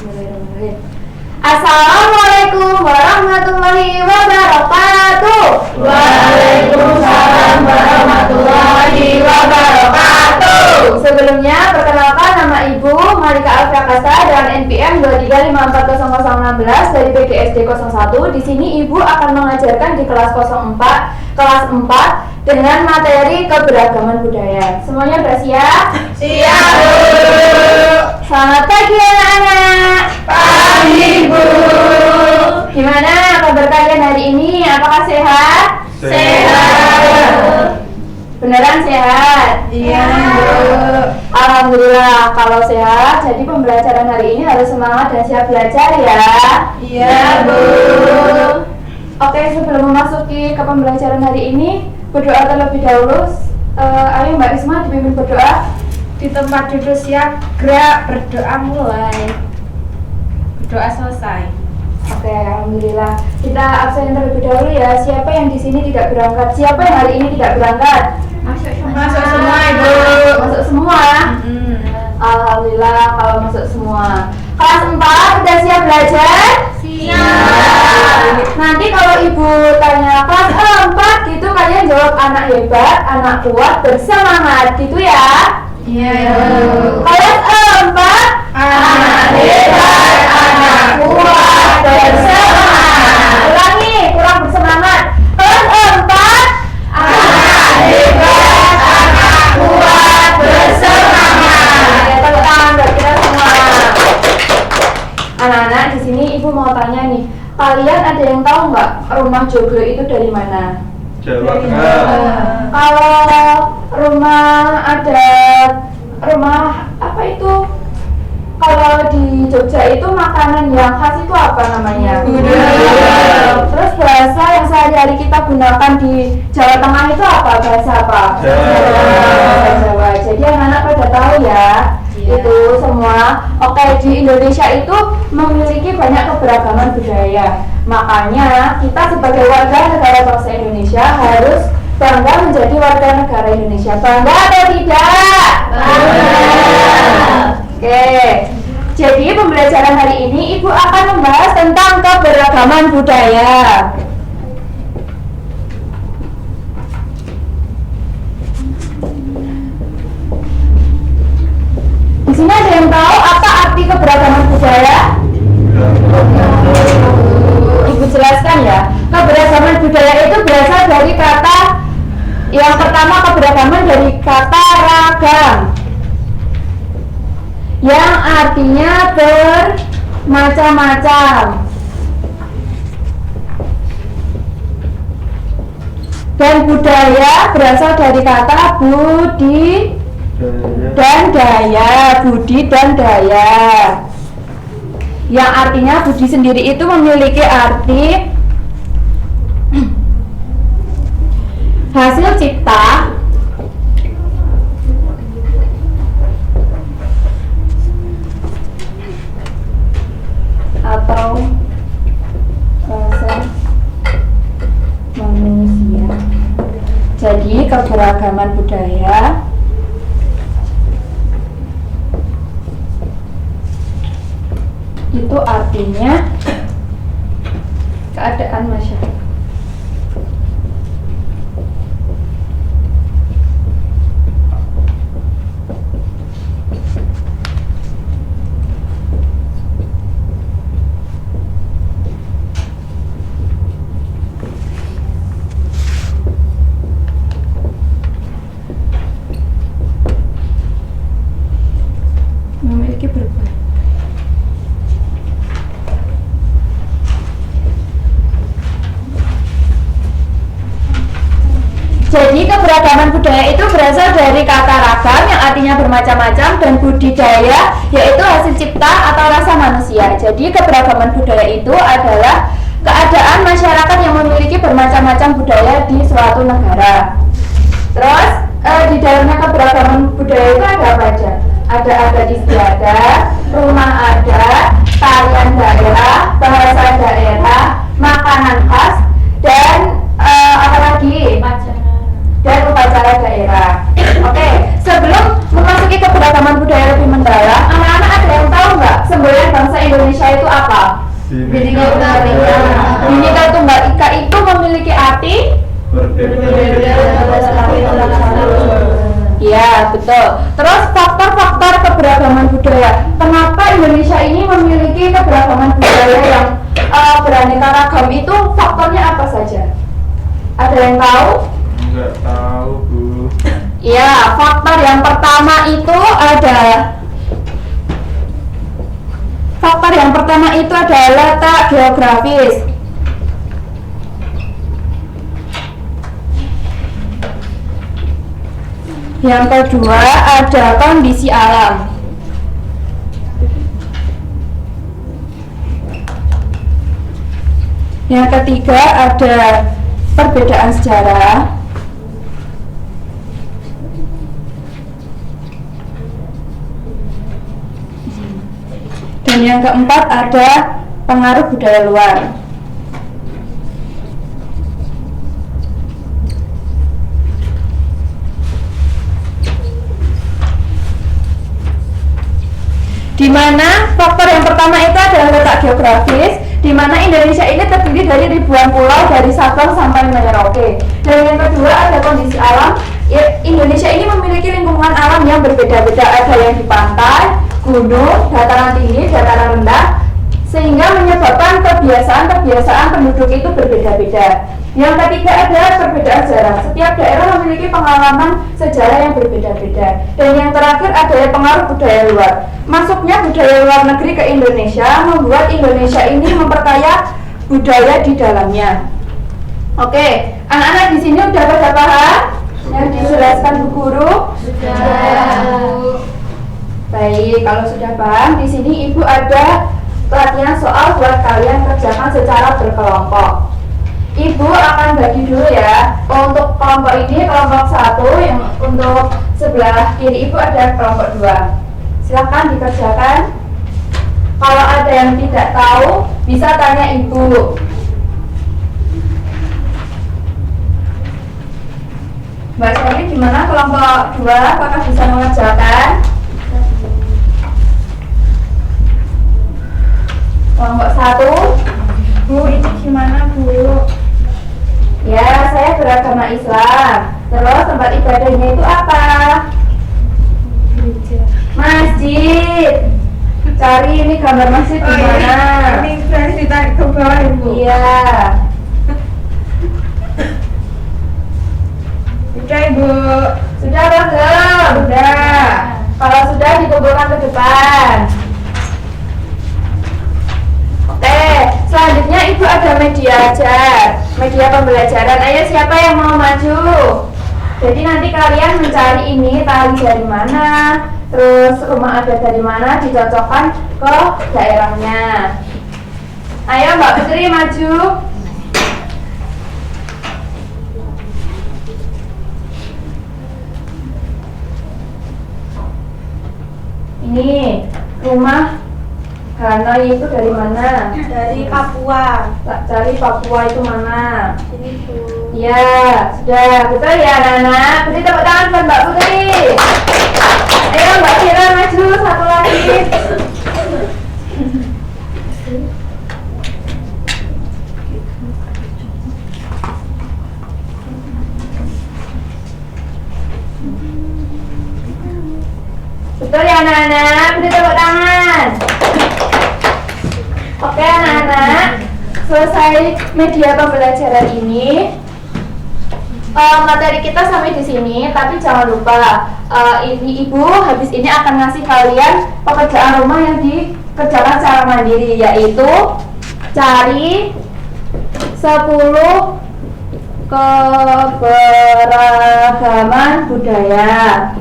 Bismillahirrahmanirrahim. Assalamualaikum warahmatullahi wabarakatuh. Waalaikumsalam warahmatullahi wabarakatuh. Sebelumnya perkenalkan, nama Ibu Malika Alfia Kasta dengan NPM 2354016 dari PDSD 01. Di sini Ibu akan mengajarkan di kelas 4 dengan materi keberagaman budaya. Semuanya sudah siap? Siap, Bu. Selamat pagi anak-anak. Pagi, Bu. Gimana kabar kalian hari ini? Apakah sehat? Sehat. Beneran sehat? Iya, Bu. Alhamdulillah kalau sehat. Jadi pembelajaran hari ini harus semangat dan siap belajar ya. Iya, Bu. Oke, sebelum memasuki ke pembelajaran hari ini, berdoa terlebih dahulu. Ayo Mbak Risma dipimpin berdoa. Di tempat duduk siap, gerak, berdoa mulai. Berdoa selesai. Oke, alhamdulillah. Kita absen terlebih dahulu ya. Siapa yang di sini tidak berangkat? Siapa yang hari ini tidak berangkat? Masuk Masuk semua, Ibu. Masuk semua. Alhamdulillah kalau masuk semua. Kelas 4 sudah siap belajar? Siap. Nanti kalau Ibu tanya kelas 4 gitu, kalian jawab anak hebat, anak kuat, bersemangat gitu ya. Iya, Bu. Kelas 4 Anak hebat, anak kuat, bersemangat. Ulangi, kurang bersemangat. Kelas 4 Anak hebat, anak kuat, bersemangat. Oke, tepuk tangan buat kita semua. Anak-anak, di sini Ibu mau tanya nih, kalian ada yang tahu nggak rumah joglo itu dari mana? Jawa Tengah. Kalau rumah apa itu? Kalau di Jogja itu makanan yang khas itu apa namanya? Gudeg. Terus bahasa yang sehari-hari kita gunakan di Jawa Tengah itu apa? Bahasa apa? Jawa. Bahasa Jawa. Jadi anak-anak pada tahu ya. Iya. Itu semua. Oke, di Indonesia itu memiliki banyak keberagaman budaya. Makanya kita sebagai warga negara bangsa Indonesia harus bangga menjadi warga negara Indonesia. Bangga atau tidak? Oke. Jadi pembelajaran hari ini Ibu akan membahas tentang keberagaman budaya. Di sini ada yang tahu apa arti keberagaman budaya? Ibu jelaskan ya. Keberagaman budaya itu berasal dari kata, yang pertama keberagaman dari kata ragam, yang artinya bermacam-macam. Dan budaya berasal dari kata budi dan daya, budi dan daya. Yang artinya budi sendiri itu memiliki arti hasil cipta atau proses manusia. Jadi keberagaman budaya itu artinya keadaan masyarakat. Memiliki berbagai. Jadi keberagaman budaya itu berasal dari kata ragam yang artinya bermacam-macam, dan budidaya yaitu hasil cipta atau rasa manusia. Jadi keberagaman budaya itu adalah keadaan masyarakat yang memiliki bermacam-macam budaya di suatu negara. Terus di dalamnya keberagaman budaya itu ada apa aja? Ada adat istiadat, rumah adat, tarian daerah, bahasa daerah, makanan khas, dan apa lagi? Dan upacara daerah. Oke, sebelum memasuki keberagaman budaya lebih mendalam, anak-anak ada yang tahu nggak semboyan bangsa Indonesia Bineka Tunggal Ika. Bineka Tunggal Ika itu memiliki arti? Berbeda. Ya, betul. Terus faktor-faktor keberagaman budaya. Kenapa Indonesia ini memiliki keberagaman budaya yang beraneka ragam itu faktornya apa saja? Ada yang tahu? Enggak tahu, Bu. Ya, faktor yang pertama itu adalah letak geografis. Yang kedua ada kondisi alam. Yang ketiga ada perbedaan sejarah. Dan yang keempat ada pengaruh budaya luar. Di mana faktor yang pertama itu adalah letak geografis, di mana Indonesia ini terdiri dari ribuan pulau dari Sabang sampai Merauke. Dan yang kedua ada kondisi alam. Indonesia ini memiliki lingkungan alam yang berbeda-beda, ada yang di pantai, gunung, dataran tinggi, dataran rendah, sehingga menyebabkan kebiasaan penduduk itu berbeda-beda. Yang ketiga adalah perbedaan sejarah. Setiap daerah memiliki pengalaman sejarah yang berbeda-beda. Dan yang terakhir adalah pengaruh budaya luar. Masuknya budaya luar negeri ke Indonesia membuat Indonesia ini memperkaya budaya di dalamnya. Oke, anak-anak di sini udah pada paham yang dijelaskan Bu Guru? Sudah. Baik, kalau sudah paham, di sini Ibu ada latihan soal buat kalian kerjakan secara berkelompok. Ibu akan bagi dulu ya. Untuk kelompok ini kelompok 1, yang untuk sebelah kiri Ibu ada kelompok 2. Silakan dikerjakan. Kalau ada yang tidak tahu, bisa tanya Ibu. Mbak Sony gimana kelompok 2? Apakah bisa mengerjakan? Kelompok 1, Bu, itu gimana Bu? Ya, saya beragama Islam. Terus tempat ibadahnya itu apa? Masjid. Cari ini gambar masjid di mana? Ini berarti ditarik ke bawah ya, Bu. Iya. Udah, Ibu. Sudah belum? Sudah. Kalau sudah dikumpulkan ke depan. Oke, selanjutnya Ibu ada media ajar, media pembelajaran. Ayo siapa yang mau maju? Jadi nanti kalian mencari ini tali dari mana, terus rumah adat dari mana, dicocokkan ke daerahnya. Ayo Mbak Putri maju. Ini rumah Hanoi itu dari mana? Dari Papua. Cari Papua itu mana? Ini, Bu. Ya, sudah. Betul ya anak-anak? Beri tepuk tangan buat Mbak Putri. Ayo Mbak Kira maju satu lagi. Betul ya anak-anak? Beri tepuk tangan. Oke anak-anak, selesai media pembelajaran ini. Materi kita sampai di sini, tapi jangan lupa ini Ibu habis ini akan ngasih kalian pekerjaan rumah yang dikerjakan secara mandiri, yaitu cari 10 keberagaman budaya.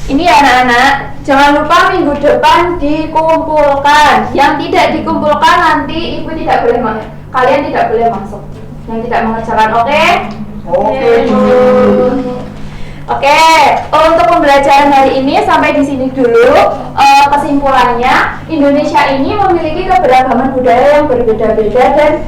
Ini ya anak-anak, jangan lupa minggu depan dikumpulkan. Yang tidak dikumpulkan nanti Ibu tidak boleh kalian tidak boleh masuk. Yang tidak mengerjakan, oke? Oke, Bu. Oke, untuk pembelajaran hari ini sampai di sini dulu. kesimpulannya, Indonesia ini memiliki keberagaman budaya yang berbeda-beda dan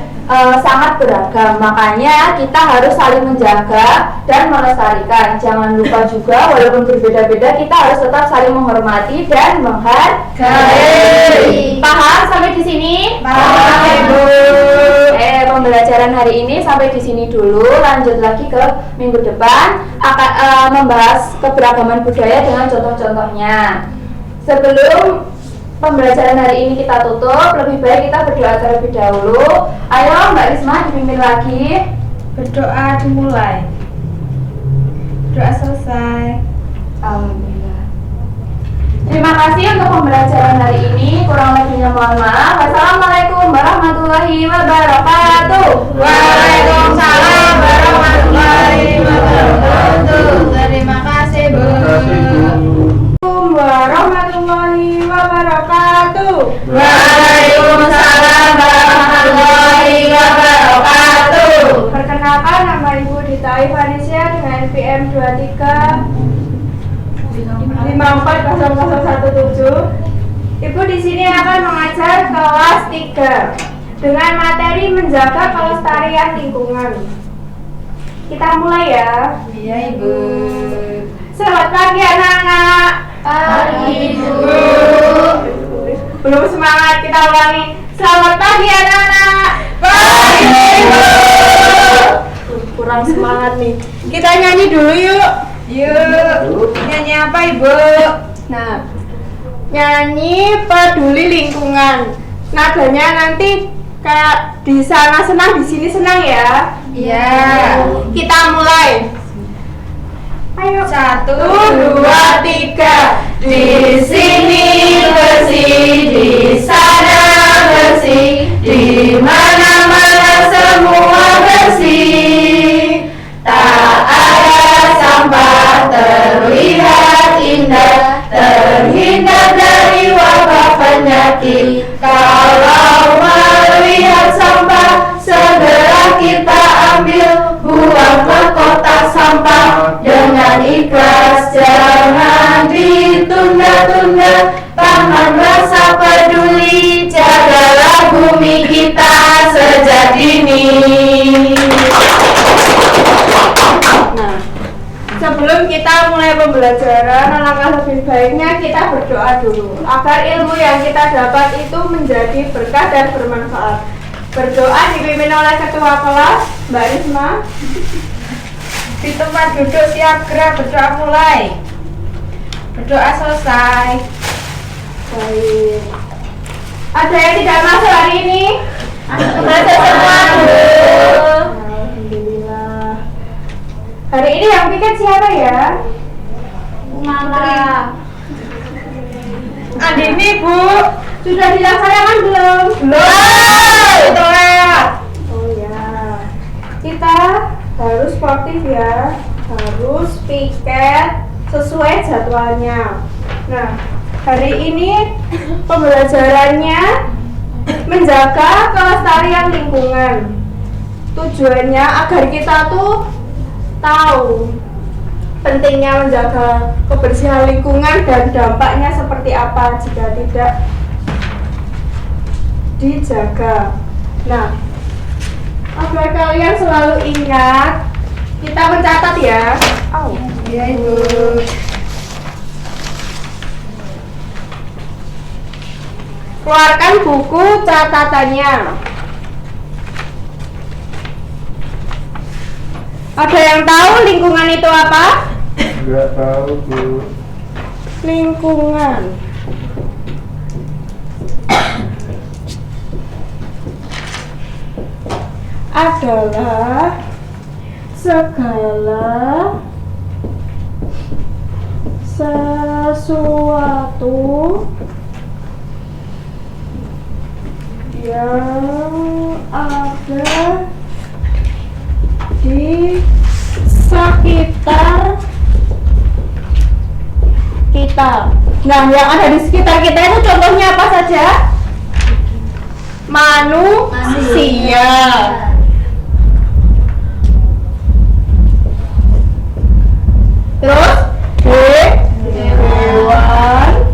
sangat beragam. Makanya kita harus saling menjaga dan melestarikan. Jangan lupa juga walaupun berbeda-beda kita harus tetap saling menghormati dan menghargai. Paham sampai di sini? Paham, Ibu. Pembelajaran hari ini sampai di sini dulu. Lanjut lagi ke minggu depan akan membahas keberagaman budaya dengan contoh-contohnya. Sebelum pembelajaran hari ini kita tutup, lebih baik kita berdoa terlebih dahulu. Ayo Mbak Risma dipimpin lagi. Berdoa dimulai. Doa selesai. Alhamdulillah. Terima kasih untuk pembelajaran hari ini. Kurang lebihnya mohon maaf. Wassalamualaikum warahmatullahi wabarakatuh. Waalaikumsalam warahmatullahi wabarakatuh. Terima kasih, Bu. Warahmatullahi wabarakatuh. Waalaikumsalam warahmatullahi wabarakatuh. Perkenalkan, nama Ibu Dita Ivanisya dengan NPM 23540017. Ibu di sini akan mengajar kelas 3 dengan materi menjaga kelestarian lingkungan. Kita mulai ya. Iya, Ibu. Selamat pagi anak-anak. Pagi, Bu. Belum semangat, kita ulangi. Selamat pagi anak-anak. Pagi, Bu. Kurang semangat nih. Kita nyanyi dulu yuk. Yuk. Nyanyi apa, Ibu? Nah, nyanyi peduli lingkungan. Nadanya nanti kayak di sana senang, di sini senang ya. Iya. Kita mulai. Ayo. 1, 2, 3. Di sini bersih, di sana bersih, di mana-mana semua bersih. Tak ada sampah, terlihat indah, terhindar dari wabah penyakit. Kalau melihat sampah, segera kita ambil, buang ke kotak sampah dengan ikhlas, jangan ditunda-tunda. Tanam rasa peduli, jagalah bumi kita sejak dini. Nah, sebelum kita mulai pembelajaran, alangkah lebih baiknya kita berdoa dulu agar ilmu yang kita dapat itu menjadi berkah dan bermanfaat. Berdoa dipimpin oleh ketua kelas, Mbak Risma. Di tempat duduk siap gerak, berdoa mulai. Berdoa selesai. Baik. Ada yang tidak masuk hari ini? Masuk semua, Bu. Alhamdulillah. Hari ini yang bikin siapa ya? Mama. Andini, Bu. Sudah dilaksanakan belum? Belum. Telat. Oh ya. Kita harus sportif ya. Harus piket sesuai jadwalnya. Nah, hari ini pembelajarannya menjaga kelestarian lingkungan. Tujuannya agar kita tuh tahu pentingnya menjaga kebersihan lingkungan dan dampaknya seperti apa jika tidak dijaga. Nah, agar kalian selalu ingat, kita mencatat ya. Iya, Ibu. Keluarkan buku catatannya. Ada yang tahu lingkungan itu apa? Enggak tahu, Bu. Lingkungan adalah segala sesuatu yang ada di sekitar kita. Nah, yang ada di sekitar kita itu contohnya apa saja? Manusia. Terus hewan,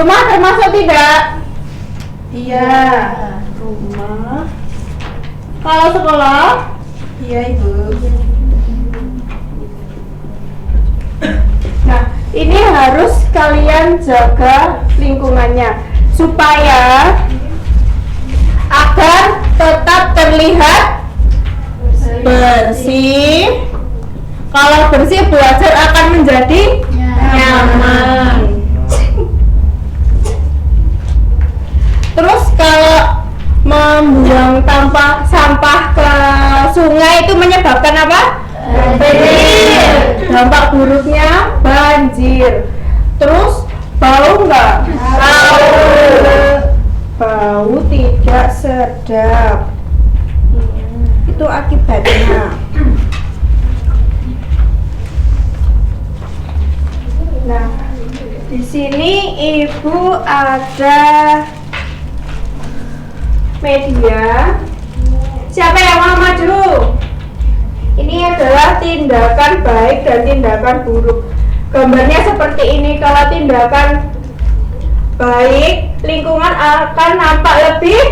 Rumah termasuk tidak? Iya. Rumah. Kalau sekolah? Iya, Ibu. Nah, ini harus kalian jaga lingkungannya supaya agar tetap terlihat bersih. Kalau bersih, belajar akan menjadi nyaman. Terus kalau membuang sampah ke sungai itu menyebabkan apa? Banjir. Dampak buruknya banjir. Terus bau nggak? Bau tidak sedap. Itu akibatnya. Nah, di sini Ibu ada media. Siapa yang mau maju? Ini adalah tindakan baik dan tindakan buruk. Gambarnya seperti ini. Kalau tindakan baik, lingkungan akan nampak lebih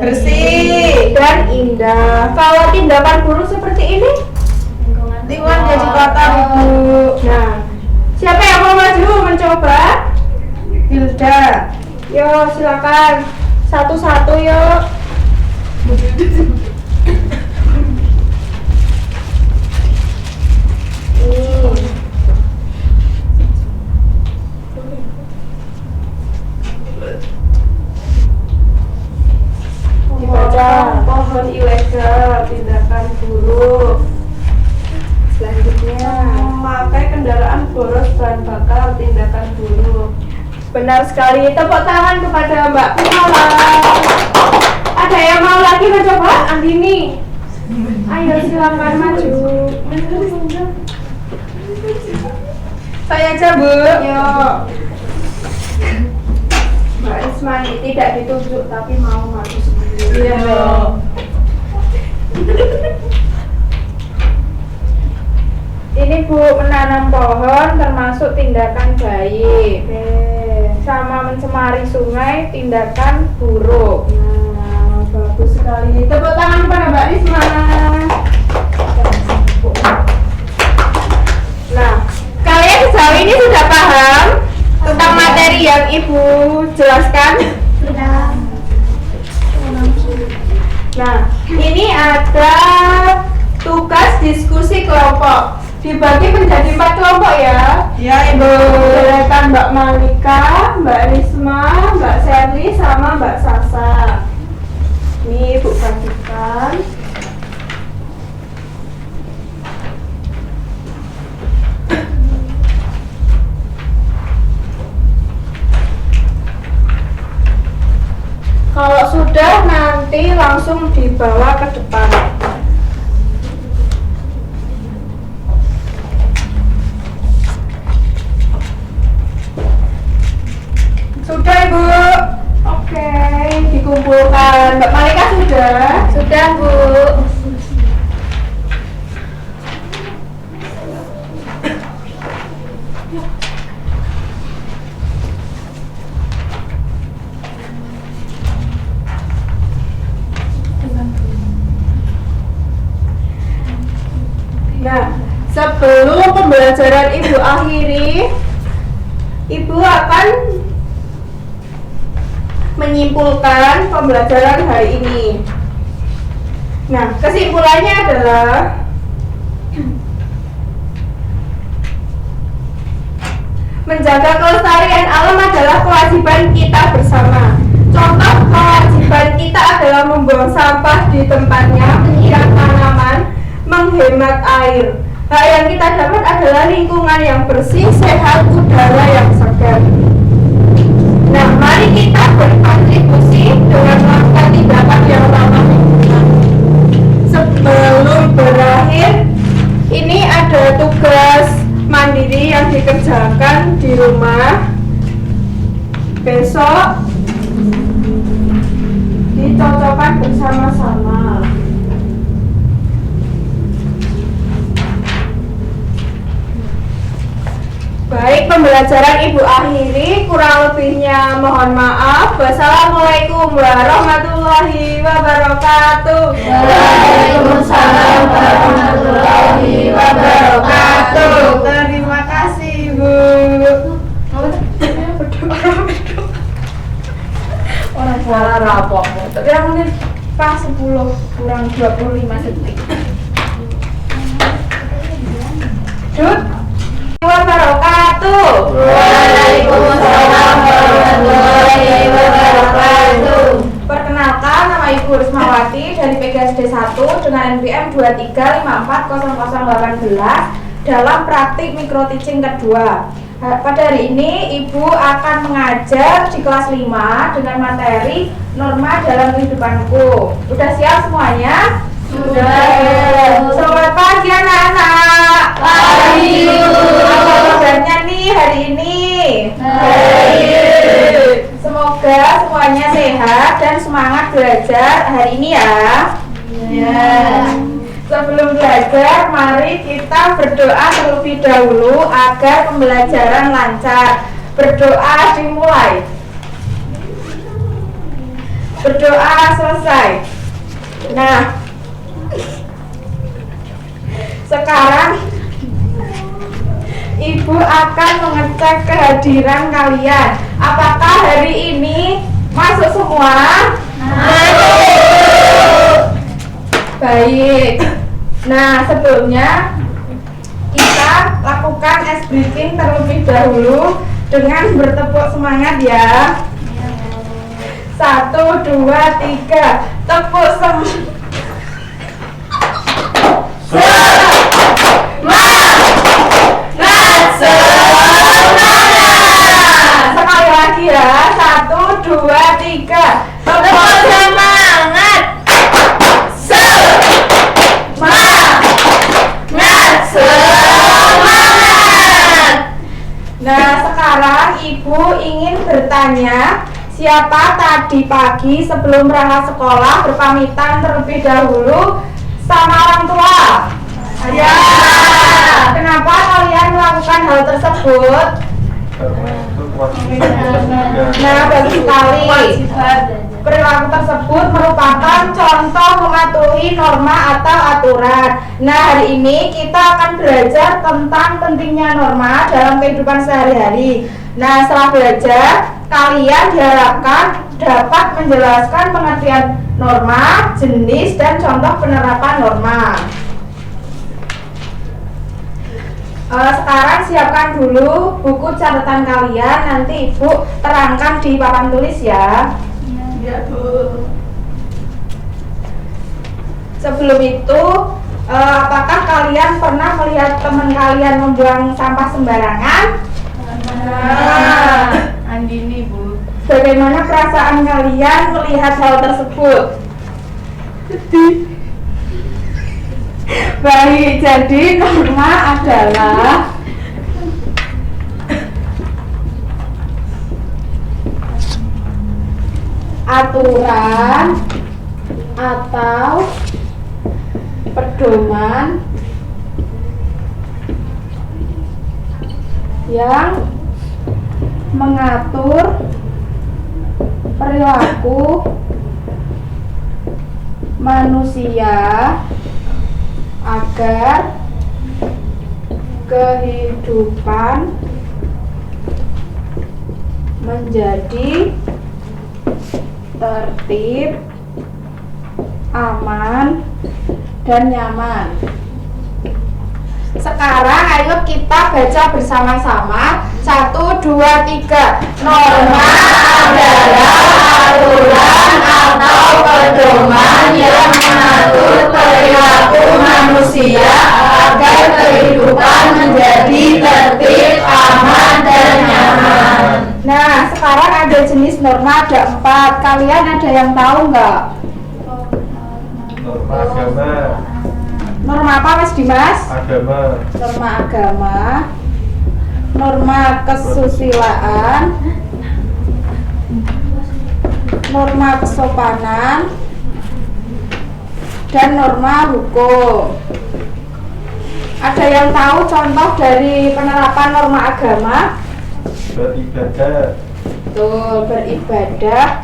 bersih dan indah. Kalau tindakan buruk seperti ini, Lingkungan jadi kotor, Ibu. nah, siapa yang mau maju mencoba? Hilda. Yo, silakan. Satu-satu yuk. Dibaca. Pohon ilegal, tindakan buruk. Selanjutnya, Memakai kendaraan boros bahan bakar, tindakan buruk. benar sekali. Tepuk tangan kepada Mbak Kumala. Ada yang mau lagi mencoba? Andini. Ayo silakan maju. Saya aja, Bu. Yuk. Mbak Ismani tidak ditunjuk tapi mau maju sendiri. Iya. Ini Bu, menanam pohon termasuk tindakan baik. Sama mencemari sungai tindakan buruk. Nah, bagus sekali. Tepuk tangan pada Mbak Risma. Nah, kalian sejauh ini sudah paham tentang materi yang Ibu jelaskan? Sudah. Nah, ini ada tugas diskusi kelompok. Dibagi menjadi 4 kelompok ya. Iya, Ibu. Silakan Mbak Malika, Mbak Risma, Mbak Serli, sama Mbak Sasa. Ini Ibu bagikan. Kalau sudah nanti langsung dibawa ke depan. Sudah Ibu. Oke, dikumpulkan. Mbak Malika sudah? Sudah, Bu. Nah, sebelum pembelajaran Ibu akhiri, Ibu akan menyimpulkan pembelajaran hari ini. Nah, kesimpulannya adalah menjaga kelestarian alam adalah kewajiban kita bersama. Contoh kewajiban kita adalah membuang sampah di tempatnya, menyiram tanaman, menghemat air. Hak yang kita dapat adalah lingkungan yang bersih, sehat, udara yang segar. Nah, mari kita berkontribusi dengan melakukan tindakan yang ramah lingkungan. Sebelum berakhir, ini ada tugas mandiri yang dikerjakan di rumah. Besok dicocokkan bersama-sama. Baik, pembelajaran Ibu akhiri, kurang lebihnya mohon maaf. Wassalamualaikum warahmatullahi wabarakatuh. Waalaikumsalam warahmatullahi wabarakatuh. Terima kasih, Bu. Orang salah rapor. Kira menit pas 10 kurang 25 detik. Dut. Wabarakatuh. Waalaikumsalam warahmatullahi wabarakatuh. Perkenalkan, nama Ibu Rismawati dari PGSD 1 dengan NPM 23540018 dalam praktik micro teaching kedua. Pada hari ini Ibu akan mengajar di kelas 5 dengan materi norma dalam kehidupanku. Sudah siap semuanya? Sudah. Selamat pagi anak-anak. Pagi. Apa kabarnya nih hari ini? Baik. Semoga semuanya sehat dan semangat belajar hari ini ya. Ya. Sebelum belajar, mari kita berdoa terlebih dahulu agar pembelajaran lancar. Berdoa dimulai. Berdoa selesai. Nah, sekarang Ibu akan mengecek kehadiran kalian. Apakah hari ini masuk semua? Baik. Nah, sebelumnya kita lakukan ice breaking terlebih dahulu dengan bertepuk semangat ya. 1, 2, 3. Tepuk semangat. Sekali lagi ya. 1, 2, 3. Tepuk semangat. Nah, sekarang Ibu ingin bertanya, siapa tadi pagi sebelum berangkat sekolah berpamitan terlebih dahulu sama orang tua? Ya. Kenapa kalian melakukan hal tersebut? Nah, bagus sekali. Perilaku tersebut merupakan contoh mematuhi norma atau aturan. Nah, hari ini kita akan belajar tentang pentingnya norma dalam kehidupan sehari-hari. Nah, setelah belajar, kalian diharapkan dapat menjelaskan pengertian norma, jenis, dan contoh penerapan norma. Sekarang siapkan dulu buku catatan kalian, nanti Ibu terangkan di papan tulis ya. Ya, Bu. Sebelum itu, apakah kalian pernah melihat teman kalian membuang sampah sembarangan? Andini, Bu. Bagaimana perasaan kalian melihat hal tersebut? Baik, jadi norma adalah aturan atau pedoman yang mengatur perilaku manusia agar kehidupan menjadi tertib, aman, dan nyaman. Sekarang ayo kita baca bersama-sama. 1, 2, 3. Norma adalah aturan atau pedoman yang mengatur perilaku manusia agar kehidupan menjadi tertib, aman, dan nyaman. Nah, sekarang ada jenis norma, ada 4. Kalian ada yang tahu nggak? Norma agama. Norma apa, Mas Dimas? Agama. Norma agama, norma kesusilaan, norma kesopanan, dan norma hukum. Ada yang tahu contoh dari penerapan norma agama? Beribadah. Betul, beribadah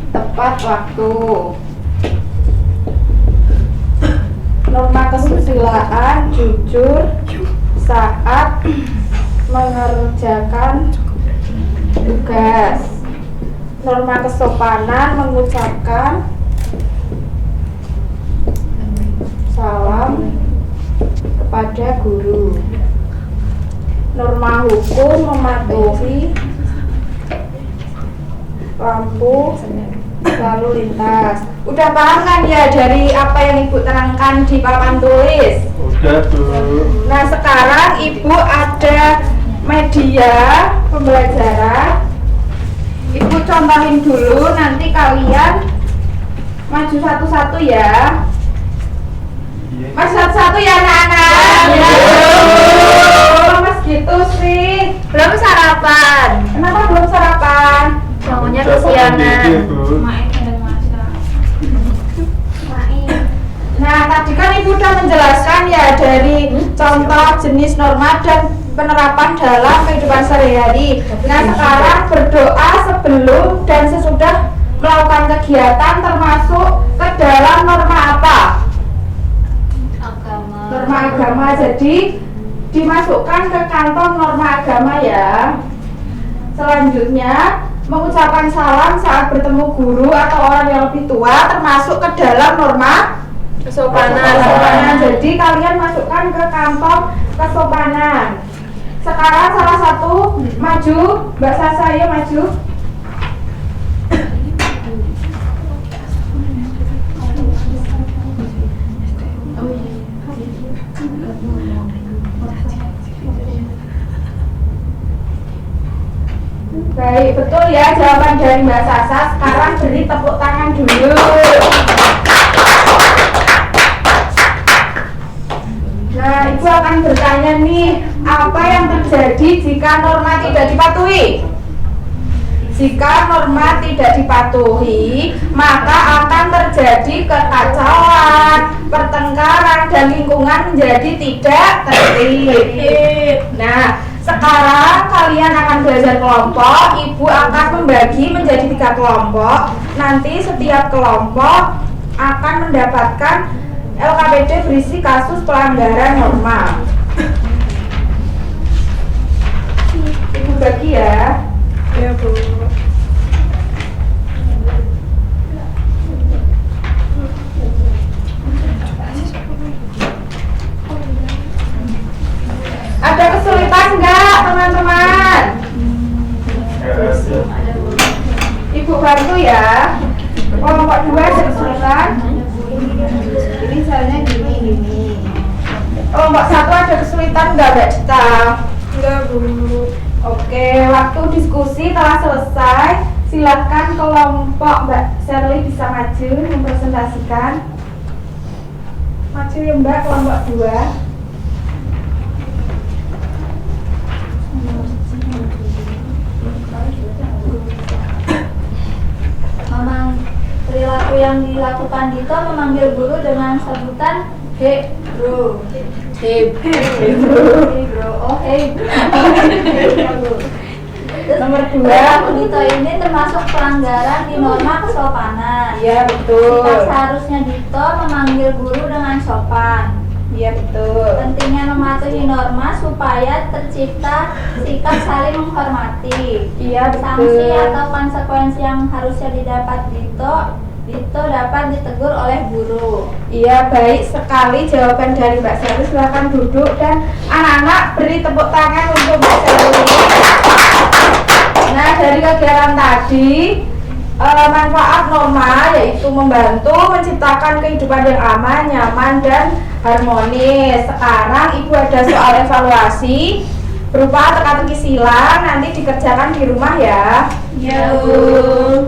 tepat waktu. Norma kesusilaan, jujur saat mengerjakan tugas. Norma kesopanan, mengucapkan salam kepada guru. Norma hukum, mematuhi lampu lalu lintas. Udah paham kan ya dari apa yang Ibu terangkan di papan tulis? Udah, Bu. Nah, sekarang Ibu ada media pembelajaran. Ibu contohin dulu, nanti kalian maju satu-satu ya. Mas satu-satu ya anak-anak. Ya. Oh, Mas gitu sih. Belum sarapan. Kenapa belum sarapan? Bangunnya Udah, kesiangan. Pak, Bu. Nah, tadi kan Ibu udah menjelaskan ya dari contoh jenis norma dan penerapan dalam kehidupan sehari-hari. Nah, sekarang berdoa sebelum dan sesudah melakukan kegiatan termasuk ke dalam norma apa? Norma agama. Jadi dimasukkan ke kantong norma agama ya. Selanjutnya mengucapkan salam saat bertemu guru atau orang yang lebih tua termasuk ke dalam norma kesopanan. Jadi kalian masukkan ke kantong kesopanan. Sekarang salah satu maju, Mbak Sasa ya maju. Baik, betul ya jawaban dari Mbak Sasa. Sekarang beri tepuk tangan dulu. Nah, Ibu akan bertanya nih, apa yang terjadi jika norma tidak dipatuhi? Jika norma tidak dipatuhi, maka akan terjadi kekacauan, pertengkaran, dan lingkungan menjadi tidak tertib. Nah, sekarang kalian akan belajar kelompok. Ibu akan membagi menjadi 3 kelompok. Nanti setiap kelompok akan mendapatkan LKPD berisi kasus pelanggaran norma. Ibu bagi ya. Ya, Bu. Ada kesulitan enggak teman-teman? Ibu bantu ya. Kelompok 2 ada kesulitan. Ini misalnya gini. Kelompok 1 ada kesulitan enggak Mbak Cita? Enggak, Bu. Oke, waktu diskusi telah selesai. Silakan kelompok Mbak Shirley bisa maju mempresentasikan. Maju ya Mbak, kelompok 2. Perilaku yang dilakukan Dito memanggil guru dengan sebutan hey bro. Hey bro. Oh hey bro. Nomor 2. Perilaku Dito ini termasuk pelanggaran di norma kesopanan. Iya betul. Jika seharusnya Dito memanggil guru dengan sopan. Iya betul. Pentingnya mematuhi norma supaya tercipta sikap saling menghormati. Iya betul. Sanksi atau konsekuensi yang harusnya didapat Dito dapat ditegur oleh guru. Iya, baik sekali jawaban dari Mbak Shirley. Silahkan duduk dan anak-anak beri tepuk tangan untuk Mbak Shirley. Nah, dari kegiatan tadi manfaat norma yaitu membantu menciptakan kehidupan yang aman, nyaman, dan harmonis. Sekarang Ibu ada soal evaluasi berupa teka-teki silang, nanti dikerjakan di rumah ya. Ya, Bu.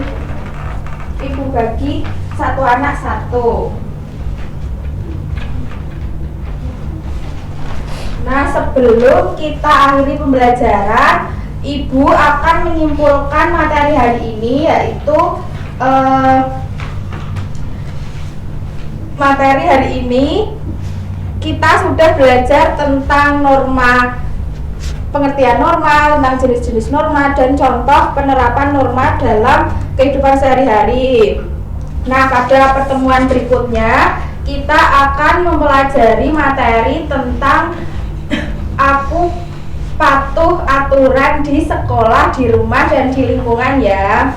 Ibu bagi 1 anak 1. Nah, sebelum kita akhiri pembelajaran, Ibu akan menyimpulkan materi hari ini, yaitu materi hari ini kita sudah belajar tentang norma, pengertian norma, tentang jenis-jenis norma, dan contoh penerapan norma dalam kehidupan sehari-hari. Nah, pada pertemuan berikutnya kita akan mempelajari materi tentang aku patuh aturan di sekolah, di rumah, dan di lingkungan ya.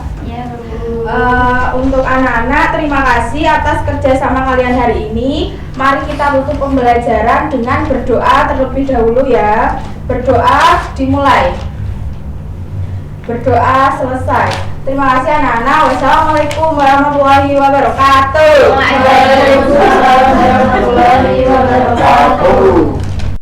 Untuk anak-anak, terima kasih atas kerjasama kalian hari ini. Mari kita tutup pembelajaran dengan berdoa terlebih dahulu ya. Berdoa dimulai. Berdoa selesai. Terima kasih anak-anak. Wassalamualaikum warahmatullahi wabarakatuh. Waalaikumsalam warahmatullahi wabarakatuh.